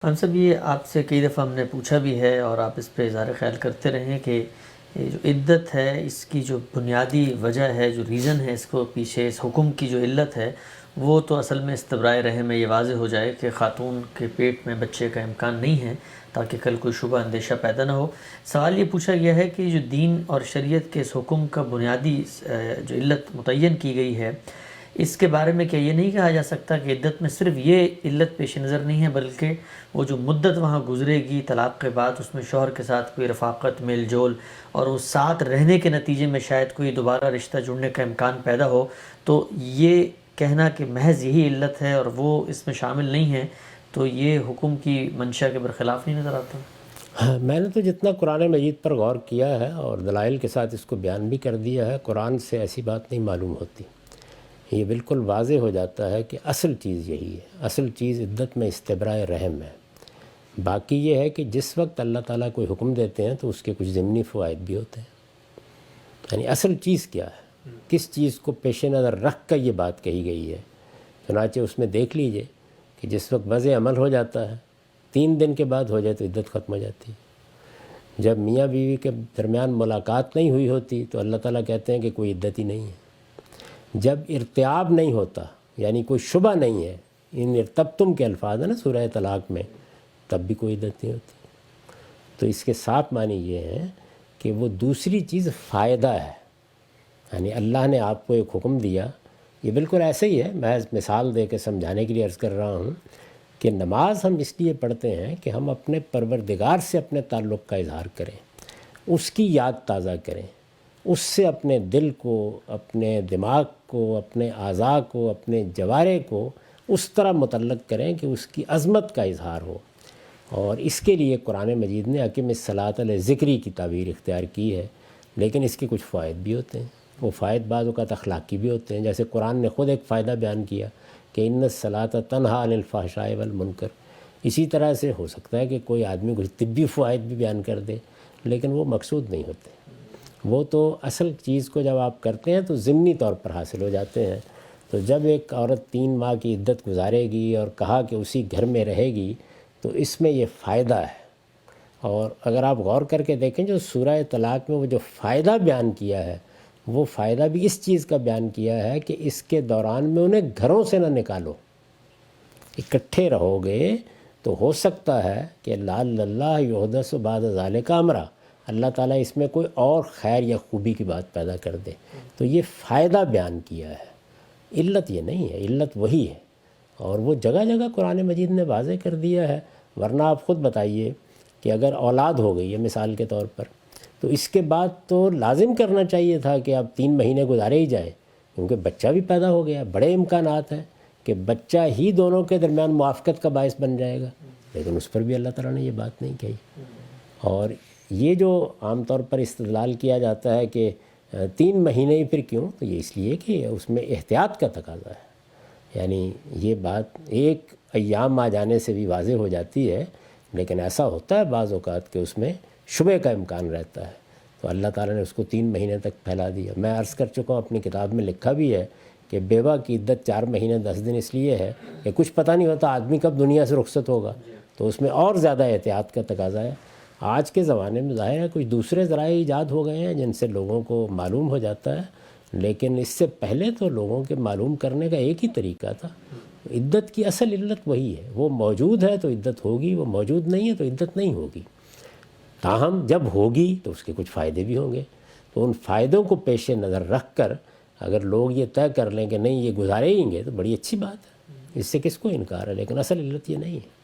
صاحب یہ آپ سے کئی دفعہ ہم نے پوچھا بھی ہے اور آپ اس پہ اظہار خیال کرتے رہے ہیں کہ یہ جو عدت ہے اس کی جو بنیادی وجہ ہے، جو ریزن ہے اس کو پیچھے، اس حکم کی جو علت ہے وہ تو اصل میں استبراء رحم میں یہ واضح ہو جائے کہ خاتون کے پیٹ میں بچے کا امکان نہیں ہے، تاکہ کل کوئی شبہ اندیشہ پیدا نہ ہو۔ سوال یہ پوچھا گیا ہے کہ جو دین اور شریعت کے اس حکم کا بنیادی جو علت متعین کی گئی ہے، اس کے بارے میں کیا یہ نہیں کہا جا سکتا کہ عدت میں صرف یہ علت پیش نظر نہیں ہے، بلکہ وہ جو مدت وہاں گزرے گی طلاق کے بعد، اس میں شوہر کے ساتھ کوئی رفاقت، میل جول اور اس ساتھ رہنے کے نتیجے میں شاید کوئی دوبارہ رشتہ جڑنے کا امکان پیدا ہو، تو یہ کہنا کہ محض یہی علت ہے اور وہ اس میں شامل نہیں ہے، تو یہ حکم کی منشا کے برخلاف نہیں نظر آتا؟ ہاں، میں نے تو جتنا قرآن مجید پر غور کیا ہے اور دلائل کے ساتھ اس کو بیان بھی کر دیا ہے، قرآن سے ایسی بات نہیں معلوم ہوتی۔ یہ بالکل واضح ہو جاتا ہے کہ اصل چیز یہی ہے، اصل چیز عدت میں استبراء رحم ہے۔ باقی یہ ہے کہ جس وقت اللہ تعالیٰ کوئی حکم دیتے ہیں تو اس کے کچھ ضمنی فوائد بھی ہوتے ہیں۔ یعنی اصل چیز کیا ہے، کس چیز کو پیش نظر رکھ کر یہ بات کہی گئی ہے۔ چنانچہ اس میں دیکھ لیجئے کہ جس وقت وضع عمل ہو جاتا ہے 3 دن کے بعد ہو جائے تو عدت ختم ہو جاتی ہے۔ جب میاں بیوی کے درمیان ملاقات نہیں ہوئی ہوتی تو اللہ تعالیٰ کہتے ہیں کہ کوئی عدت ہی نہیں ہے۔ جب ارتیاب نہیں ہوتا، یعنی کوئی شبہ نہیں ہے، ان ارتبتم کے الفاظ ہیں نا سورہ طلاق میں، تب بھی کوئی عدت نہیں ہوتی۔ تو اس کے صاف معنی یہ ہے کہ وہ دوسری چیز فائدہ ہے۔ یعنی اللہ نے آپ کو ایک حکم دیا، یہ بالکل ایسے ہی ہے، میں مثال دے کے سمجھانے کے لیے عرض کر رہا ہوں کہ نماز ہم اس لیے پڑھتے ہیں کہ ہم اپنے پروردگار سے اپنے تعلق کا اظہار کریں، اس کی یاد تازہ کریں، اس سے اپنے دل کو، اپنے دماغ کو، اپنے اعضاء کو، اپنے جوارے کو اس طرح متعلق کریں کہ اس کی عظمت کا اظہار ہو۔ اور اس کے لیے قرآن مجید نے اقم الصلاۃ علی ذکری کی تعبیر اختیار کی ہے، لیکن اس کے کچھ فوائد بھی ہوتے ہیں۔ وہ فوائد بعض اوقات اخلاقی بھی ہوتے ہیں، جیسے قرآن نے خود ایک فائدہ بیان کیا کہ ان الصلاۃ تنہی عن الفحشاء والمنکر۔ اسی طرح سے ہو سکتا ہے کہ کوئی آدمی کچھ طبی فوائد بھی بیان کر دے، لیکن وہ مقصود نہیں ہوتے۔ وہ تو اصل چیز کو جب آپ کرتے ہیں تو ضمنی طور پر حاصل ہو جاتے ہیں۔ تو جب ایک عورت 3 ماہ کی عدت گزارے گی اور کہا کہ اسی گھر میں رہے گی تو اس میں یہ فائدہ ہے۔ اور اگر آپ غور کر کے دیکھیں جو سورہ طلاق میں وہ جو فائدہ بیان کیا ہے، وہ فائدہ بھی اس چیز کا بیان کیا ہے کہ اس کے دوران میں انہیں گھروں سے نہ نکالو، اکٹھے رہو گے تو ہو سکتا ہے کہ لعل اللہ یحدث بعد ذلک امرا، اللہ تعالیٰ اس میں کوئی اور خیر یا خوبی کی بات پیدا کر دے۔ تو یہ فائدہ بیان کیا ہے، علت یہ نہیں ہے، علت وہی ہے۔ اور وہ جگہ جگہ قرآن مجید نے واضح کر دیا ہے۔ ورنہ آپ خود بتائیے کہ اگر اولاد ہو گئی ہے مثال کے طور پر، تو اس کے بعد تو لازم کرنا چاہیے تھا کہ اب 3 مہینے گزارے ہی جائیں، کیونکہ بچہ بھی پیدا ہو گیا، بڑے امکانات ہیں کہ بچہ ہی دونوں کے درمیان موافقت کا باعث بن جائے گا، لیکن اس پر بھی اللہ تعالیٰ نے یہ بات نہیں کہی۔ اور یہ جو عام طور پر استدلال کیا جاتا ہے کہ 3 مہینے ہی پھر کیوں، تو یہ اس لیے کہ اس میں احتیاط کا تقاضا ہے۔ یعنی یہ بات ایک ایام آ جانے سے بھی واضح ہو جاتی ہے، لیکن ایسا ہوتا ہے بعض اوقات کہ اس میں شبہ کا امکان رہتا ہے، تو اللہ تعالیٰ نے اس کو 3 مہینے تک پھیلا دیا۔ میں عرض کر چکا ہوں، اپنی کتاب میں لکھا بھی ہے کہ بیوہ کی عدت 4 مہینے 10 دن اس لیے ہے کہ کچھ پتہ نہیں ہوتا آدمی کب دنیا سے رخصت ہوگا، تو اس میں اور زیادہ احتیاط کا تقاضا ہے۔ آج کے زمانے میں ظاہر ہے کچھ دوسرے ذرائع ایجاد ہو گئے ہیں جن سے لوگوں کو معلوم ہو جاتا ہے، لیکن اس سے پہلے تو لوگوں کے معلوم کرنے کا ایک ہی طریقہ تھا۔ عدت کی اصل علت وہی ہے، وہ موجود ہے تو عدت ہوگی، وہ موجود نہیں ہے تو عدت نہیں ہوگی۔ تاہم جب ہوگی تو اس کے کچھ فائدے بھی ہوں گے، تو ان فائدوں کو پیش نظر رکھ کر اگر لوگ یہ طے کر لیں کہ نہیں یہ گزارے ہی گے تو بڑی اچھی بات ہے، اس سے کس کو انکار ہے، لیکن اصل علت یہ نہیں ہے۔